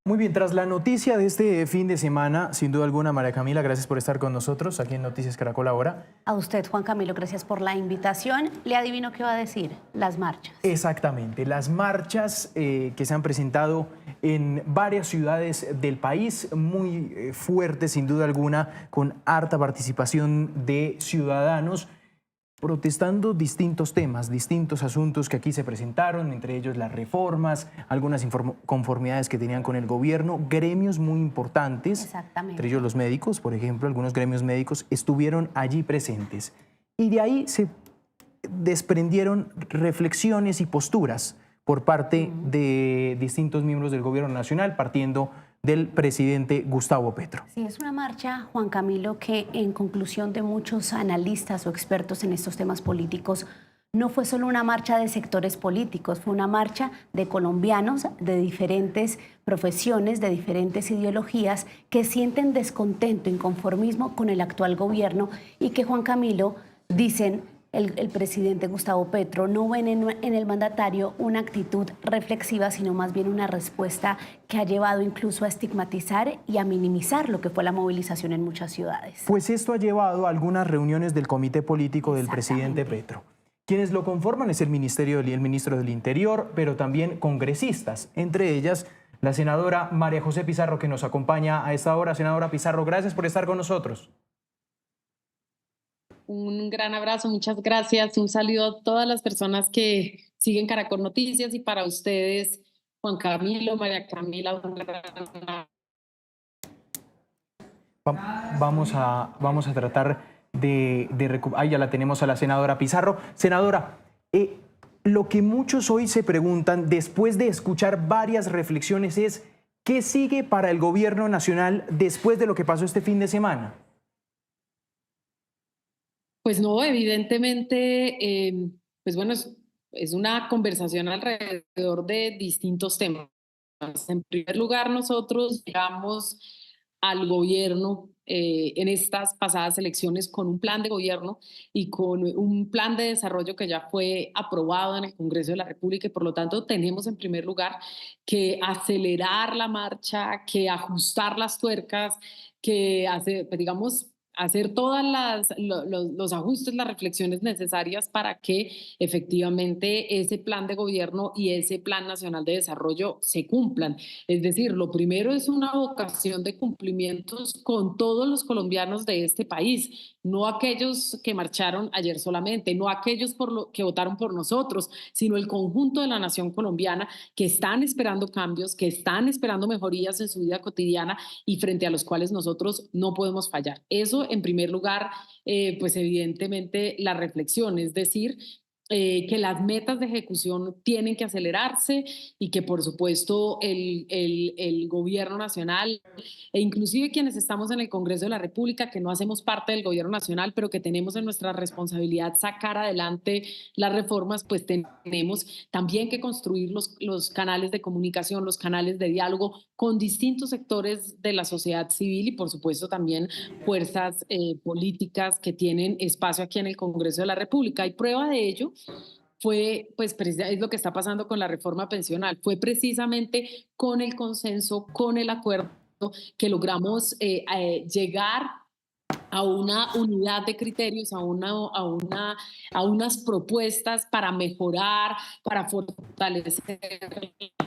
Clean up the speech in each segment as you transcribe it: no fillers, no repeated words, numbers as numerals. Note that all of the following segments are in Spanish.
Muy bien, tras la noticia de este fin de semana, sin duda alguna, María Camila, gracias por estar con nosotros aquí en Noticias Caracol Ahora. A usted, Juan Camilo, gracias por la invitación. Le adivino qué va a decir, las marchas. Exactamente, las marchas que se han presentado en varias ciudades del país, muy fuertes sin duda alguna, con harta participación de ciudadanos, protestando distintos temas, distintos asuntos que aquí se presentaron, entre ellos las reformas, algunas conformidades que tenían con el gobierno, gremios muy importantes, entre ellos los médicos, por ejemplo, algunos gremios médicos estuvieron allí presentes. Y de ahí se desprendieron reflexiones y posturas por parte de distintos miembros del gobierno nacional, partiendo del presidente Gustavo Petro. Sí, es una marcha, Juan Camilo, que en conclusión de muchos analistas o expertos en estos temas políticos, no fue solo una marcha de sectores políticos, fue una marcha de colombianos de diferentes profesiones, de diferentes ideologías, que sienten descontento, inconformismo con el actual gobierno y que, Juan Camilo, dicen el presidente Gustavo Petro, no ven en el mandatario una actitud reflexiva, sino más bien una respuesta que ha llevado incluso a estigmatizar y a minimizar lo que fue la movilización en muchas ciudades. Pues esto ha llevado a algunas reuniones del comité político del presidente Petro. Quienes lo conforman es el ministro del Interior, pero también congresistas, entre ellas la senadora María José Pizarro, que nos acompaña a esta hora. Senadora Pizarro, gracias por estar con nosotros. Un gran abrazo, muchas gracias. Un saludo a todas las personas que siguen Caracol Noticias y para ustedes, Juan Camilo, María Camila. Vamos a tratar ahí ya la tenemos a la senadora Pizarro. Senadora, lo que muchos hoy se preguntan, después de escuchar varias reflexiones, es ¿qué sigue para el gobierno nacional después de lo que pasó este fin de semana? Pues no, evidentemente, pues bueno, es una conversación alrededor de distintos temas. En primer lugar, nosotros llegamos al gobierno en estas pasadas elecciones con un plan de gobierno y con un plan de desarrollo que ya fue aprobado en el Congreso de la República y por lo tanto tenemos en primer lugar que acelerar la marcha, que ajustar las tuercas, que hacer, digamos, hacer todos los ajustes, las reflexiones necesarias para que efectivamente ese plan de gobierno y ese plan nacional de desarrollo se cumplan. Es decir, lo primero es una vocación de cumplimientos con todos los colombianos de este país, no aquellos que marcharon ayer solamente, no aquellos que votaron por nosotros, sino el conjunto de la nación colombiana que están esperando cambios, que están esperando mejorías en su vida cotidiana y frente a los cuales nosotros no podemos fallar. Eso, en primer lugar, pues evidentemente la reflexión, es decir, que las metas de ejecución tienen que acelerarse y que por supuesto el gobierno nacional e inclusive quienes estamos en el Congreso de la República, que no hacemos parte del gobierno nacional, pero que tenemos en nuestra responsabilidad sacar adelante las reformas, pues tenemos también que construir los canales de comunicación, los canales de diálogo con distintos sectores de la sociedad civil y por supuesto también fuerzas políticas que tienen espacio aquí en el Congreso de la República. Y prueba de ello fue, pues es lo que está pasando con la reforma pensional, fue precisamente con el consenso, con el acuerdo que logramos llegar a una unidad de criterios, a unas propuestas para mejorar, para fortalecer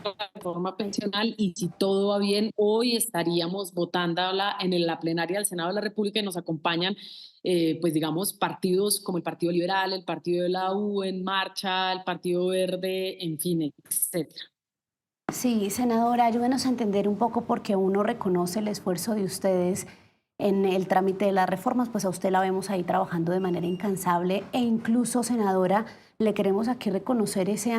la reforma pensional y si todo va bien, hoy estaríamos votándola en la plenaria del Senado de la República y nos acompañan pues digamos partidos como el Partido Liberal, el Partido de la U, En Marcha, el Partido Verde, en fin, etcétera. Sí, senadora, ayúdenos a entender un poco porque uno reconoce el esfuerzo de ustedes en el trámite de las reformas, pues a usted la vemos ahí trabajando de manera incansable e incluso, senadora, le queremos aquí reconocer ese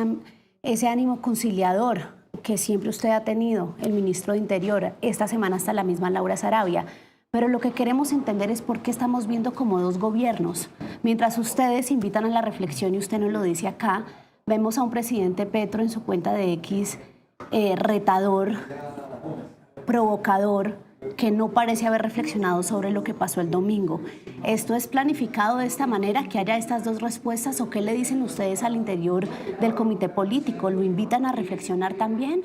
ánimo conciliador que siempre usted ha tenido, el ministro de Interior, esta semana hasta la misma Laura Sarabia. Pero lo que queremos entender es por qué estamos viendo como dos gobiernos. Mientras ustedes invitan a la reflexión y usted nos lo dice acá, vemos a un presidente Petro en su cuenta de X retador, provocador, que no parece haber reflexionado sobre lo que pasó el domingo. ¿Esto es planificado de esta manera, que haya estas dos respuestas, o qué le dicen ustedes al interior del comité político? ¿Lo invitan a reflexionar también?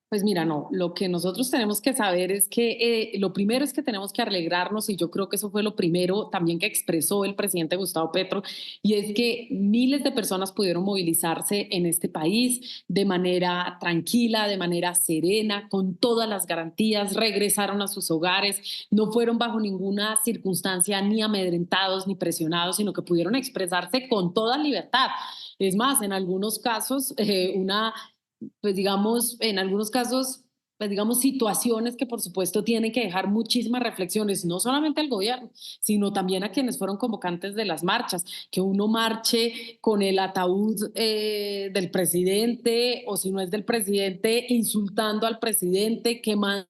Pues mira, no, lo que nosotros tenemos que saber es que lo primero es que tenemos que alegrarnos y yo creo que eso fue lo primero también que expresó el presidente Gustavo Petro y es que miles de personas pudieron movilizarse en este país de manera tranquila, de manera serena, con todas las garantías, regresaron a sus hogares, no fueron bajo ninguna circunstancia ni amedrentados ni presionados, sino que pudieron expresarse con toda libertad. Es más, en algunos casos, pues digamos, en algunos casos, pues digamos, situaciones que por supuesto tienen que dejar muchísimas reflexiones, no solamente al gobierno, sino también a quienes fueron convocantes de las marchas, que uno marche con el ataúd del presidente o si no es del presidente, insultando al presidente, quemando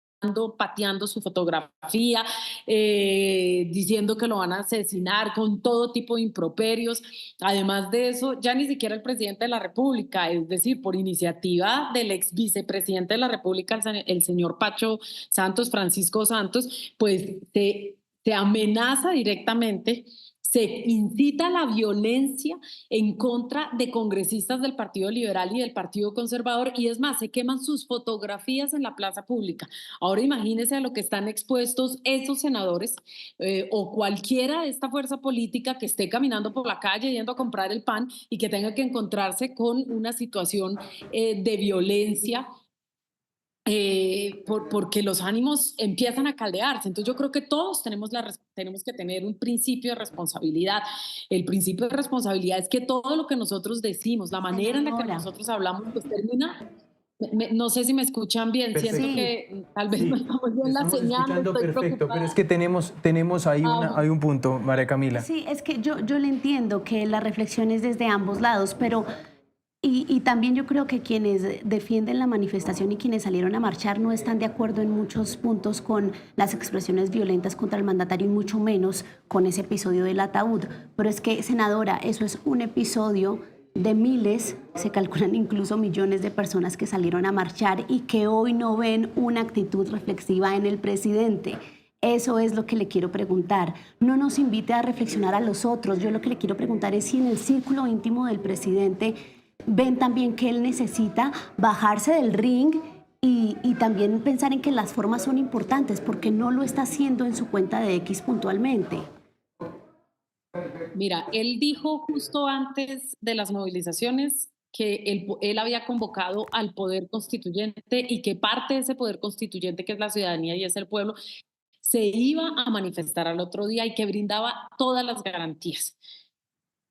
pateando su fotografía, diciendo que lo van a asesinar con todo tipo de improperios. Además de eso, ya ni siquiera el presidente de la República, es decir, por iniciativa del ex vicepresidente de la República, el señor Pacho Santos, Francisco Santos, pues se amenaza directamente, se incita a la violencia en contra de congresistas del Partido Liberal y del Partido Conservador y es más, se queman sus fotografías en la plaza pública. Ahora imagínense a lo que están expuestos esos senadores o cualquiera de esta fuerza política que esté caminando por la calle yendo a comprar el pan y que tenga que encontrarse con una situación de violencia porque los ánimos empiezan a caldearse. Entonces yo creo que todos tenemos que tener un principio de responsabilidad. El principio de responsabilidad es que todo lo que nosotros decimos, la manera en la que Senadora. nosotros hablamos, pues termina. No sé si me escuchan bien, siento Perfecto. Sí, que tal vez Sí, no estamos bien la estamos señal, escuchando estoy perfecto, pero es preocupada. que tenemos ahí, Ah, hay un punto, María Camila. sí, es que yo le entiendo que la reflexión es desde ambos lados, pero y también yo creo que quienes defienden la manifestación y quienes salieron a marchar no están de acuerdo en muchos puntos con las expresiones violentas contra el mandatario y mucho menos con ese episodio del ataúd. Pero es que, senadora, eso es un episodio de miles, se calculan incluso millones de personas que salieron a marchar y que hoy no ven una actitud reflexiva en el presidente. Eso es lo que le quiero preguntar. No nos invite a reflexionar a los otros. Yo lo que le quiero preguntar es si en el círculo íntimo del presidente ven también que él necesita bajarse del ring y también pensar en que las formas son importantes porque no lo está haciendo en su cuenta de X puntualmente. mira, él dijo justo antes de las movilizaciones que él había convocado al poder constituyente y que parte de ese poder constituyente, que es la ciudadanía y es el pueblo, se iba a manifestar al otro día y que brindaba todas las garantías.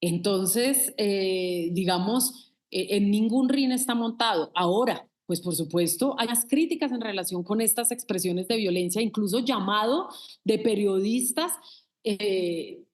Entonces, digamos, en ningún RIN está montado. Ahora, pues por supuesto, hay las críticas en relación con estas expresiones de violencia, incluso llamado de periodistas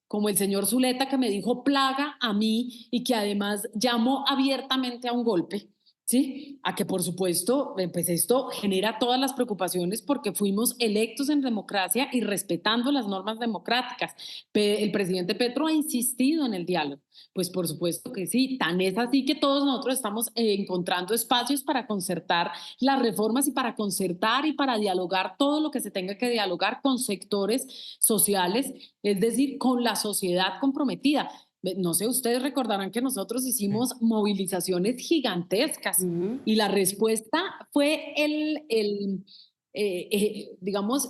como el señor Zuleta que me dijo plaga a mí y que además llamó abiertamente a un golpe. ¿Sí? A que por supuesto, pues esto genera todas las preocupaciones porque fuimos electos en democracia y respetando las normas democráticas. El presidente Petro ha insistido en el diálogo. Pues por supuesto que sí, tan es así que todos nosotros estamos encontrando espacios para concertar las reformas y para concertar y para dialogar todo lo que se tenga que dialogar con sectores sociales, es decir, con la sociedad comprometida. No sé, ustedes recordarán que nosotros hicimos movilizaciones gigantescas y la respuesta fue digamos,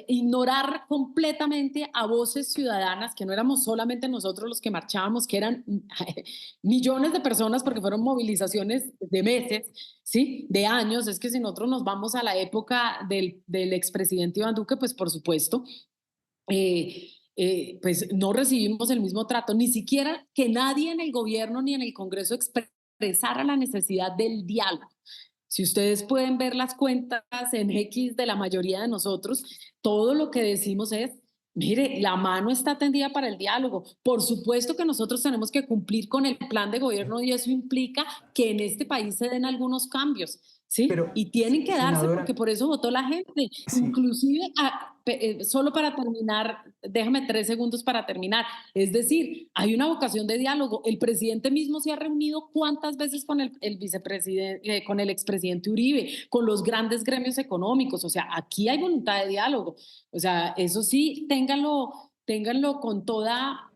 ignorar completamente a voces ciudadanas, que no éramos solamente nosotros los que marchábamos, que eran millones de personas porque fueron movilizaciones de meses, ¿sí? De años. Es que si nosotros nos vamos a la época del expresidente Iván Duque, pues por supuesto, pues no recibimos el mismo trato, ni siquiera que nadie en el gobierno ni en el Congreso expresara la necesidad del diálogo. Si ustedes pueden ver las cuentas en X de la mayoría de nosotros, todo lo que decimos es, mire, la mano está tendida para el diálogo. Por supuesto que nosotros tenemos que cumplir con el plan de gobierno y eso implica que en este país se den algunos cambios. ¿Sí? Pero, Y tienen que darse senadora, porque por eso votó la gente. sí, Inclusive, solo para terminar, déjame 3 segundos para terminar. Es decir, hay una vocación de diálogo. El presidente mismo se ha reunido cuántas veces con el vicepresidente, con el expresidente Uribe, con los grandes gremios económicos. O sea, aquí hay voluntad de diálogo. O sea, eso sí, ténganlo con toda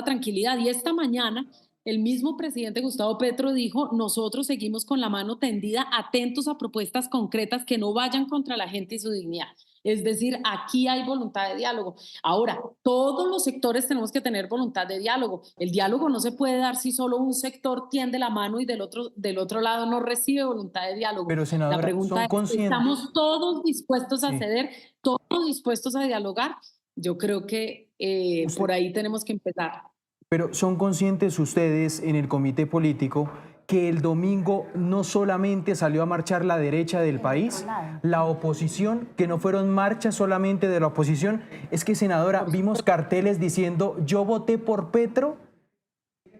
tranquilidad. Y esta mañana el mismo presidente Gustavo Petro dijo, nosotros seguimos con la mano tendida, atentos a propuestas concretas que no vayan contra la gente y su dignidad. Es decir, aquí hay voluntad de diálogo. Ahora, todos los sectores tenemos que tener voluntad de diálogo. El diálogo no se puede dar si solo un sector tiende la mano y del otro lado no recibe voluntad de diálogo. Pero, La senadora, pregunta ¿son es, conscientes? ¿estamos todos dispuestos a Sí. ceder, todos dispuestos a dialogar? Yo creo que por ahí tenemos que empezar. Pero ¿son conscientes ustedes en el comité político que el domingo no solamente salió a marchar la derecha del país, la oposición, que no fueron marchas solamente de la oposición? Es que, senadora, vimos carteles diciendo yo voté por Petro,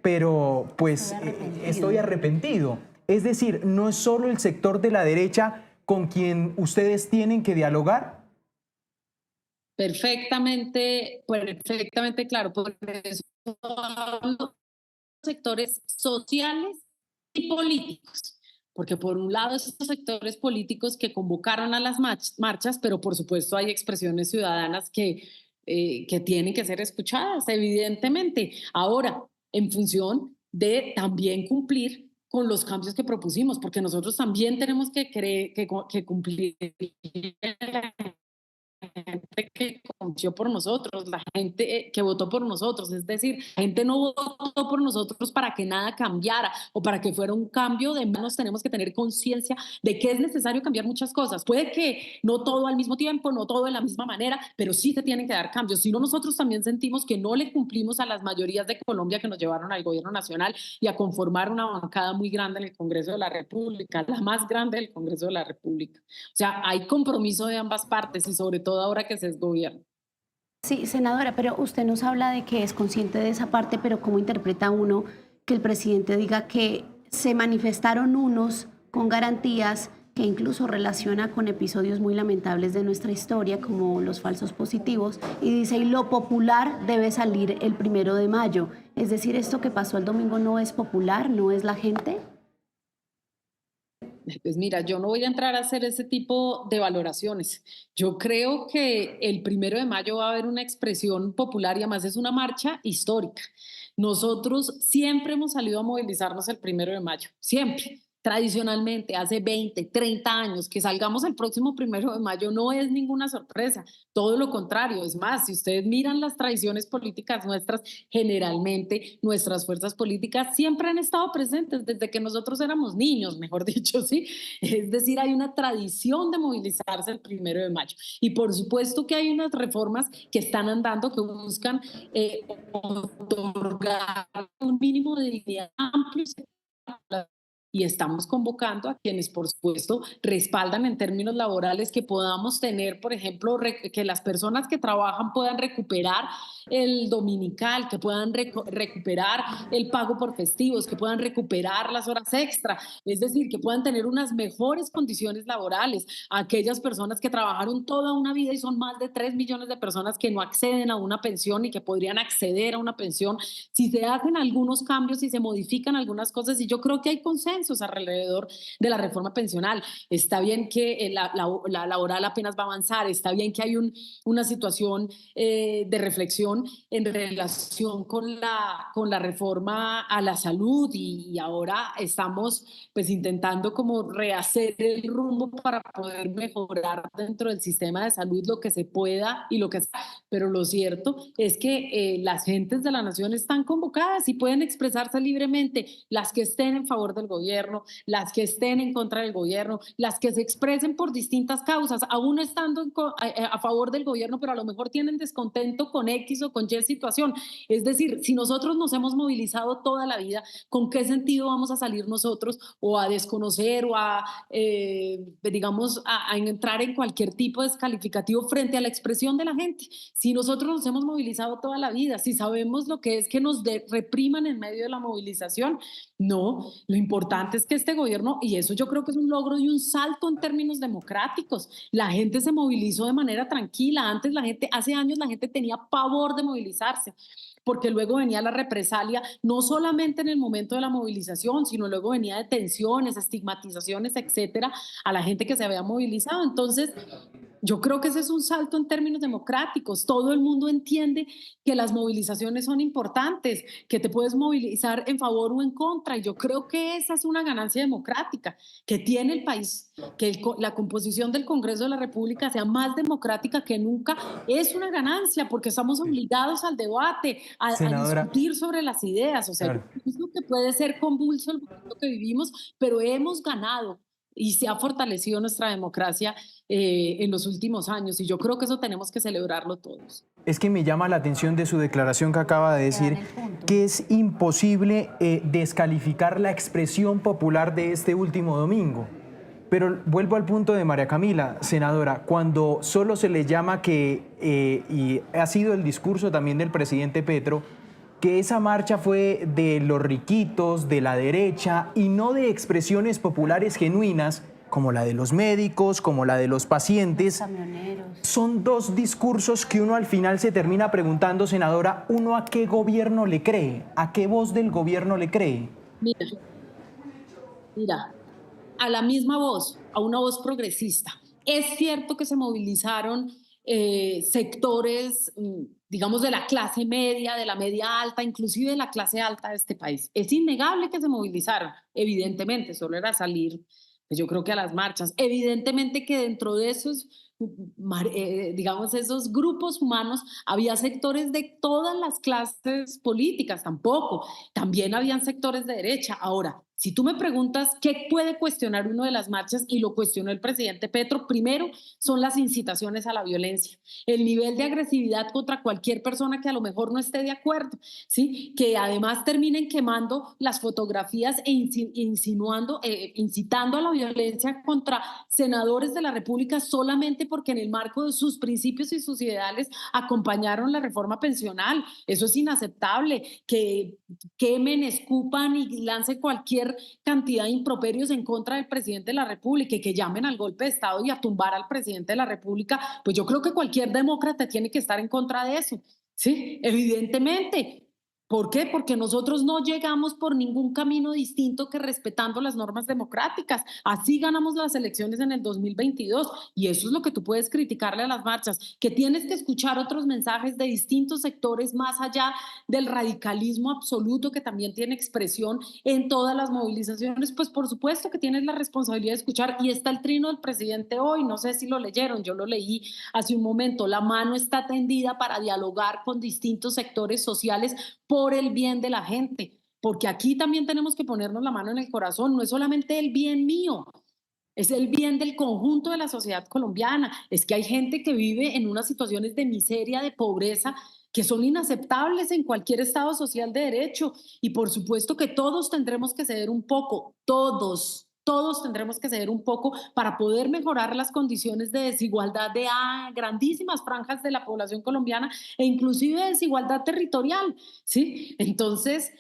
pero pues estoy arrepentido. Es decir, ¿no es solo el sector de la derecha con quien ustedes tienen que dialogar? Perfectamente claro. Por eso hablo de sectores sociales y políticos. Porque por un lado esos sectores políticos que convocaron a las marchas, pero por supuesto hay expresiones ciudadanas que tienen que ser escuchadas, evidentemente. Ahora, en función de también cumplir con los cambios que propusimos, porque nosotros también tenemos que cumplir gente que confió por nosotros, la gente que votó por nosotros, es decir, la gente no votó por nosotros para que nada cambiara o para que fuera un cambio de manos. Tenemos que tener conciencia de que es necesario cambiar muchas cosas. Puede que no todo al mismo tiempo, no todo de la misma manera, pero sí se tienen que dar cambios. Si no, nosotros también sentimos que no le cumplimos a las mayorías de Colombia que nos llevaron al gobierno nacional y a conformar una bancada muy grande en el Congreso de la República, la más grande del Congreso de la República. O sea, hay compromiso de ambas partes y sobre todo ahora que se es gobierno. Sí, senadora, pero usted nos habla de que es consciente de esa parte, pero ¿cómo interpreta uno que el presidente diga que se manifestaron unos con garantías, que incluso relaciona con episodios muy lamentables de nuestra historia, como los falsos positivos, y dice, y lo popular debe salir el 1 de mayo? Es decir, ¿esto que pasó el domingo no es popular, no es la gente? Pues mira, yo no voy a entrar a hacer ese tipo de valoraciones. Yo creo que el 1 de mayo va a haber una expresión popular y además es una marcha histórica. Nosotros siempre hemos salido a movilizarnos el 1 de mayo, siempre. Tradicionalmente, hace 20, 30 años, que salgamos el próximo 1 de mayo no es ninguna sorpresa, todo lo contrario. Es más, si ustedes miran las tradiciones políticas nuestras, generalmente nuestras fuerzas políticas siempre han estado presentes desde que nosotros éramos niños, mejor dicho, ¿sí? Es decir, hay una tradición de movilizarse el 1 de mayo. Y por supuesto que hay unas reformas que están andando que buscan otorgar un mínimo de dignidad amplio y estamos convocando a quienes, por supuesto, respaldan en términos laborales que podamos tener, por ejemplo, que las personas que trabajan puedan recuperar el dominical, que puedan recuperar el pago por festivos, que puedan recuperar las horas extra, es decir, que puedan tener unas mejores condiciones laborales. Aquellas personas que trabajaron toda una vida y son más de 3 millones de personas que no acceden a una pensión y que podrían acceder a una pensión si se hacen algunos cambios, si se modifican algunas cosas, y yo creo que hay consensos alrededor de la reforma pensional. Está bien que la laboral apenas va a avanzar, está bien que hay una situación de reflexión en relación con la reforma a la salud y ahora estamos pues intentando como rehacer el rumbo para poder mejorar dentro del sistema de salud lo que se pueda y lo que sea. Pero lo cierto es que las gentes de la nación están convocadas y pueden expresarse libremente, las que estén en favor del gobierno, las que estén en contra del gobierno, las que se expresen por distintas causas, aún estando a favor del gobierno, pero a lo mejor tienen descontento con X o con Y situación. Es decir, si nosotros nos hemos movilizado toda la vida, ¿con qué sentido vamos a salir nosotros o a desconocer o digamos, a entrar en cualquier tipo de descalificativo frente a la expresión de la gente? Si nosotros nos hemos movilizado toda la vida, si sabemos lo que es que nos repriman en medio de la movilización, no, lo importante es que este gobierno, y eso yo creo que es un logro y un salto en términos democráticos, la gente se movilizó de manera tranquila. Antes hace años la gente tenía pavor de movilizarse, porque luego venía la represalia, no solamente en el momento de la movilización, sino luego venía detenciones, estigmatizaciones, etcétera, a la gente que se había movilizado. Entonces, yo creo que ese es un salto en términos democráticos. Todo el mundo entiende que las movilizaciones son importantes, que te puedes movilizar en favor o en contra. Y yo creo que esa es una ganancia democrática que tiene el país, que la composición del Congreso de la República sea más democrática que nunca. Es una ganancia porque estamos obligados al debate, a Senadora, discutir sobre las ideas. O sea, yo claro. pienso que puede ser convulso el momento que vivimos, pero hemos ganado y se ha fortalecido nuestra democracia en los últimos años y yo creo que eso tenemos que celebrarlo todos. Es que me llama la atención de su declaración que acaba de decir que es imposible descalificar la expresión popular de este último domingo. Pero vuelvo al punto de María Camila, senadora, cuando solo se le llama y ha sido el discurso también del presidente Petro, que esa marcha fue de los riquitos, de la derecha, y no de expresiones populares genuinas, como la de los médicos, como la de los pacientes. Camioneros. Son dos discursos que uno al final se termina preguntando, senadora, ¿uno a qué gobierno le cree? ¿A qué voz del gobierno le cree? Mira, mira, a la misma voz, a una voz progresista. Es cierto que se movilizaron sectores, digamos, de la clase media, de la media alta, inclusive de la clase alta de este país. Es innegable que se movilizaron, evidentemente, solo era salir, pues yo creo que a las marchas. Evidentemente que dentro de esos, digamos, esos grupos humanos, había sectores de todas las clases políticas, tampoco. También habían sectores de derecha. Ahora, si tú me preguntas qué puede cuestionar uno de las marchas, y lo cuestionó el presidente Petro, primero son las incitaciones a la violencia, el nivel de agresividad contra cualquier persona que a lo mejor no esté de acuerdo, ¿sí? Que además terminen quemando las fotografías e insinuando, incitando a la violencia contra senadores de la República solamente porque en el marco de sus principios y sus ideales acompañaron la reforma pensional. Eso es inaceptable, que quemen, escupan y lancen cualquier cantidad de improperios en contra del presidente de la República y que llamen al golpe de Estado y a tumbar al presidente de la República, pues yo creo que cualquier demócrata tiene que estar en contra de eso, ¿sí? Evidentemente. ¿Por qué? Porque nosotros no llegamos por ningún camino distinto que respetando las normas democráticas. Así ganamos las elecciones en el 2022 y eso es lo que tú puedes criticarle a las marchas, que tienes que escuchar otros mensajes de distintos sectores más allá del radicalismo absoluto que también tiene expresión en todas las movilizaciones. Pues por supuesto que tienes la responsabilidad de escuchar y está el trino del presidente hoy, no sé si lo leyeron, yo lo leí hace un momento, la mano está tendida para dialogar con distintos sectores sociales por el bien de la gente, porque aquí también tenemos que ponernos la mano en el corazón, no es solamente el bien mío, es el bien del conjunto de la sociedad colombiana. Es que hay gente que vive en unas situaciones de miseria, de pobreza, que son inaceptables en cualquier estado social de derecho. Y por supuesto que todos tendremos que ceder un poco, todos tendremos que ceder un poco para poder mejorar las condiciones de desigualdad de grandísimas franjas de la población colombiana e inclusive de desigualdad territorial, ¿sí? Entonces,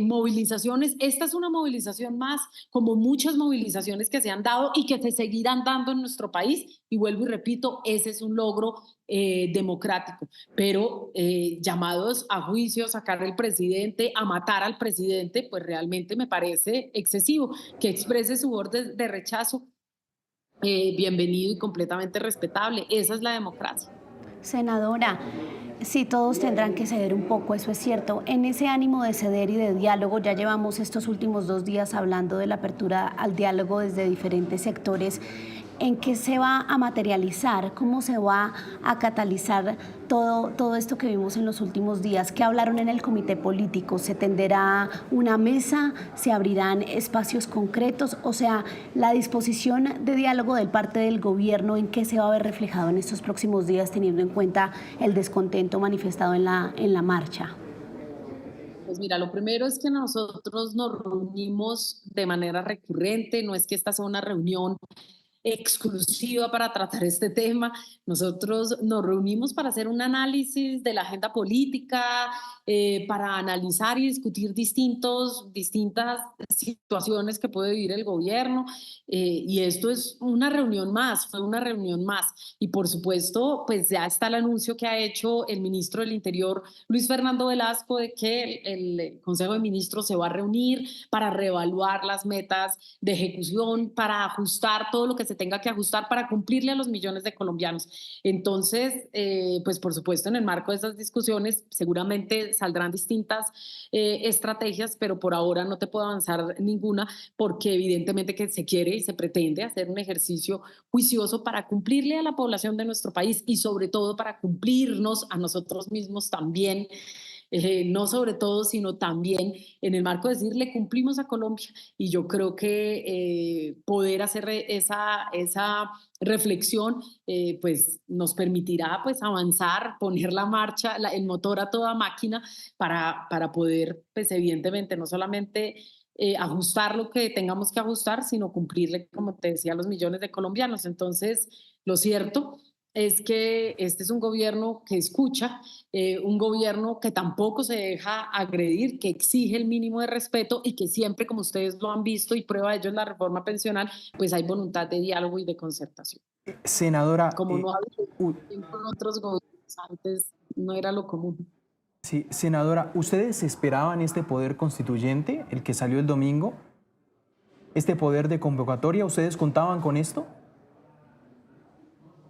movilizaciones, esta es una movilización más, como muchas movilizaciones que se han dado y que se seguirán dando en nuestro país, y vuelvo y repito, ese es un logro democrático, pero llamados a juicio, sacar al presidente, a matar al presidente, pues realmente me parece excesivo. Que exprese su orden de rechazo, bienvenido y completamente respetable, esa es la democracia. Senadora, sí, todos tendrán que ceder un poco, eso es cierto. En ese ánimo de ceder y de diálogo, ya llevamos estos últimos 2 días hablando de la apertura al diálogo desde diferentes sectores. ¿En qué se va a materializar? ¿Cómo se va a catalizar todo esto que vimos en los últimos días? ¿Qué hablaron en el comité político? ¿Se tenderá una mesa? ¿Se abrirán espacios concretos? O sea, la disposición de diálogo del parte del gobierno, ¿en qué se va a ver reflejado en estos próximos días, teniendo en cuenta el descontento manifestado en la marcha? Pues mira, lo primero es que nosotros nos reunimos de manera recurrente, no es que esta sea una reunión exclusiva para tratar este tema. Nosotros nos reunimos para hacer un análisis de la agenda política, para analizar y discutir distintas situaciones que puede vivir el gobierno. Y esto es una reunión más, fue una reunión más. Y por supuesto, pues ya está el anuncio que ha hecho el ministro del Interior, Luis Fernando Velasco, de que el Consejo de Ministros se va a reunir para reevaluar las metas de ejecución, para ajustar todo lo que se tenga que ajustar para cumplirle a los millones de colombianos. Entonces, pues por supuesto, en el marco de esas discusiones seguramente saldrán distintas estrategias, pero por ahora no te puedo avanzar ninguna porque evidentemente que se quiere y se pretende hacer un ejercicio juicioso para cumplirle a la población de nuestro país y sobre todo para cumplirnos a nosotros mismos también, no sobre todo, sino también en el marco de decirle cumplimos a Colombia. Y yo creo que poder hacer esa reflexión pues nos permitirá pues avanzar, poner la marcha, el motor a toda máquina para poder pues evidentemente no solamente ajustar lo que tengamos que ajustar, sino cumplirle, como te decía, a los millones de colombianos. Entonces, lo cierto es que este es un gobierno que escucha, un gobierno que tampoco se deja agredir, que exige el mínimo de respeto y que siempre, como ustedes lo han visto y prueba de ello es la reforma pensional, pues hay voluntad de diálogo y de concertación. Senadora, Como no ha habido en otros gobiernos antes, no era lo común. sí, senadora, ¿ustedes esperaban este poder constituyente, el que salió el domingo? ¿Este poder de convocatoria? ¿Ustedes contaban con esto?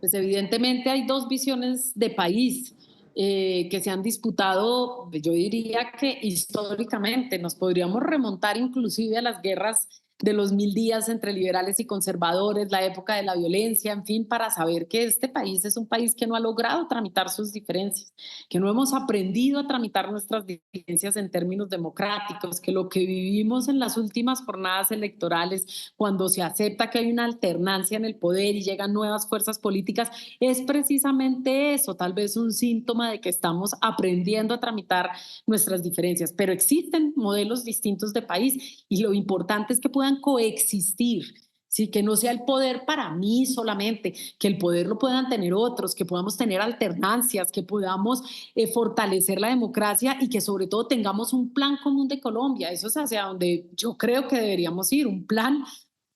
Pues evidentemente hay dos visiones de país que se han disputado, yo diría que históricamente, nos podríamos remontar inclusive a las guerras de los 1000 días entre liberales y conservadores, la época de la violencia, en fin, para saber que este país es un país que no ha logrado tramitar sus diferencias, que no hemos aprendido a tramitar nuestras diferencias en términos democráticos, que lo que vivimos en las últimas jornadas electorales, cuando se acepta que hay una alternancia en el poder y llegan nuevas fuerzas políticas, es precisamente eso, tal vez un síntoma de que estamos aprendiendo a tramitar nuestras diferencias, pero existen modelos distintos de país y lo importante es que puedan coexistir. Sí, que no sea el poder para mí solamente, que el poder lo puedan tener otros, que podamos tener alternancias, que podamos fortalecer la democracia y que sobre todo tengamos un plan común de Colombia. Eso es hacia donde yo creo que deberíamos ir, un plan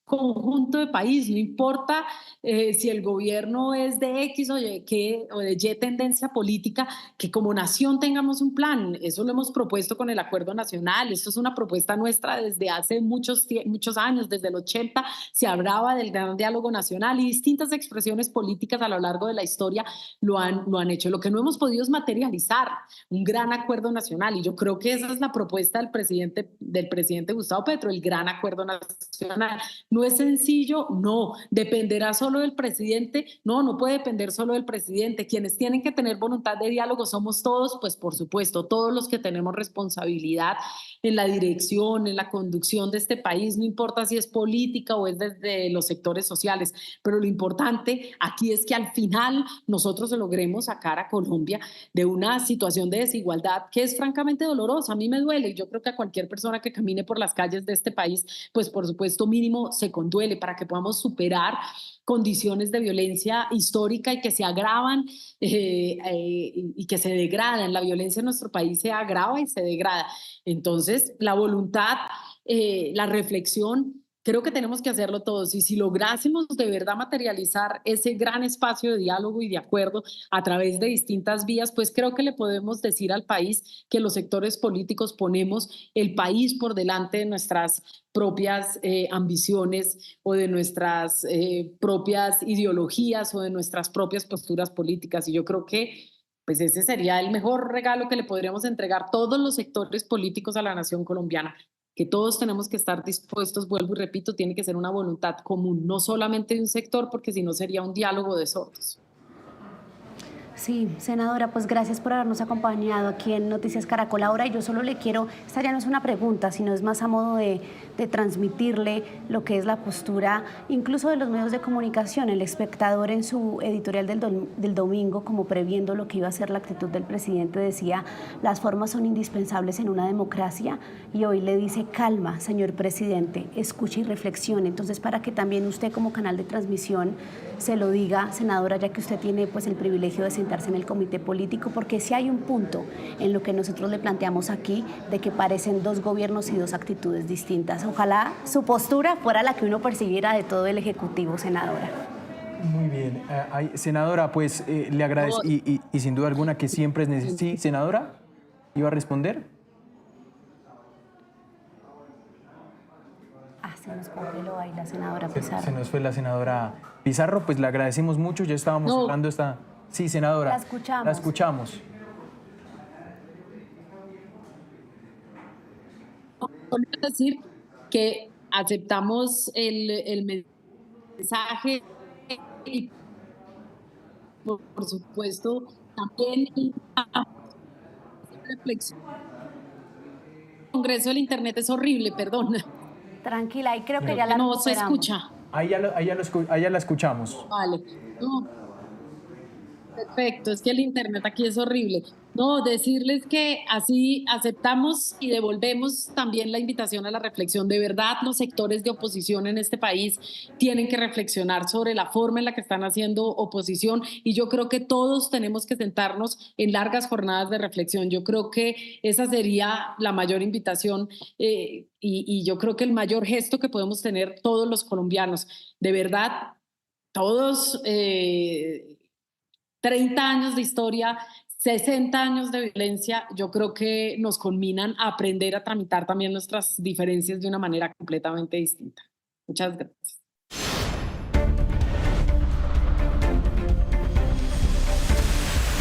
conjunto de país, no importa si el gobierno es de X o de Y tendencia política, que como nación tengamos un plan. Eso lo hemos propuesto con el Acuerdo Nacional, esto es una propuesta nuestra desde hace muchos años, desde el 80 se hablaba del gran diálogo nacional y distintas expresiones políticas a lo largo de la historia lo han hecho. Lo que no hemos podido es materializar un gran acuerdo nacional y yo creo que esa es la propuesta del presidente Gustavo Petro, el gran acuerdo nacional. ¿No es sencillo? No. ¿Dependerá solo del presidente? No, no puede depender solo del presidente. Quienes tienen que tener voluntad de diálogo somos todos, pues por supuesto, todos los que tenemos responsabilidad en la dirección, en la conducción de este país, no importa si es política o es desde los sectores sociales, pero lo importante aquí es que al final nosotros logremos sacar a Colombia de una situación de desigualdad que es francamente dolorosa. A mí me duele y yo creo que a cualquier persona que camine por las calles de este país, pues por supuesto mínimo se conduele para que podamos superar condiciones de violencia histórica y que se agravan y que se degradan. La violencia en nuestro país se agrava y se degrada. Entonces, la voluntad, la reflexión, creo que tenemos que hacerlo todos y si lográsemos de verdad materializar ese gran espacio de diálogo y de acuerdo a través de distintas vías, pues creo que le podemos decir al país que los sectores políticos ponemos el país por delante de nuestras propias ambiciones o de nuestras propias ideologías o de nuestras propias posturas políticas. Y yo creo que pues ese sería el mejor regalo que le podríamos entregar todos los sectores políticos a la nación colombiana, que todos tenemos que estar dispuestos, vuelvo y repito, tiene que ser una voluntad común, no solamente de un sector, porque si no sería un diálogo de sordos. Sí, senadora, pues gracias por habernos acompañado aquí en Noticias Caracol Ahora. Y yo solo le quiero, esta ya no es una pregunta, sino es más a modo de transmitirle lo que es la postura, incluso de los medios de comunicación. El Espectador en su editorial del domingo, como previendo lo que iba a ser la actitud del presidente, decía, las formas son indispensables en una democracia, y hoy le dice, calma, señor presidente, escuche y reflexione. Entonces, para que también usted como canal de transmisión se lo diga, senadora, ya que usted tiene pues el privilegio de sentarse en el comité político, porque sí hay un punto en lo que nosotros le planteamos aquí de que parecen dos gobiernos y dos actitudes distintas. Ojalá su postura fuera la que uno percibiera de todo el Ejecutivo, senadora. Muy bien. Senadora, pues le agradezco y sin duda alguna que siempre es necesario. Sí, senadora, ¿iba a responder? Se nos congeló ahí la senadora Se Pizarro. nos fue la senadora Pizarro, pues le agradecemos mucho, ya estábamos No. hablando esta... Sí, senadora. La escuchamos. La escuchamos. Solo decir que aceptamos el mensaje y por supuesto también la reflexión. El Congreso del Internet es horrible, perdón. Tranquila, y creo que Creo ya que la no se recuperamos. escucha. Ahí ya la escuchamos. Vale. No, perfecto, es que el internet aquí es horrible. No, decirles que así aceptamos y devolvemos también la invitación a la reflexión. De verdad, los sectores de oposición en este país tienen que reflexionar sobre la forma en la que están haciendo oposición y yo creo que todos tenemos que sentarnos en largas jornadas de reflexión. Yo creo que esa sería la mayor invitación y yo creo que el mayor gesto que podemos tener todos los colombianos. De verdad, todos... 30 años de historia, 60 años de violencia, yo creo que nos culminan a aprender a tramitar también nuestras diferencias de una manera completamente distinta. Muchas gracias.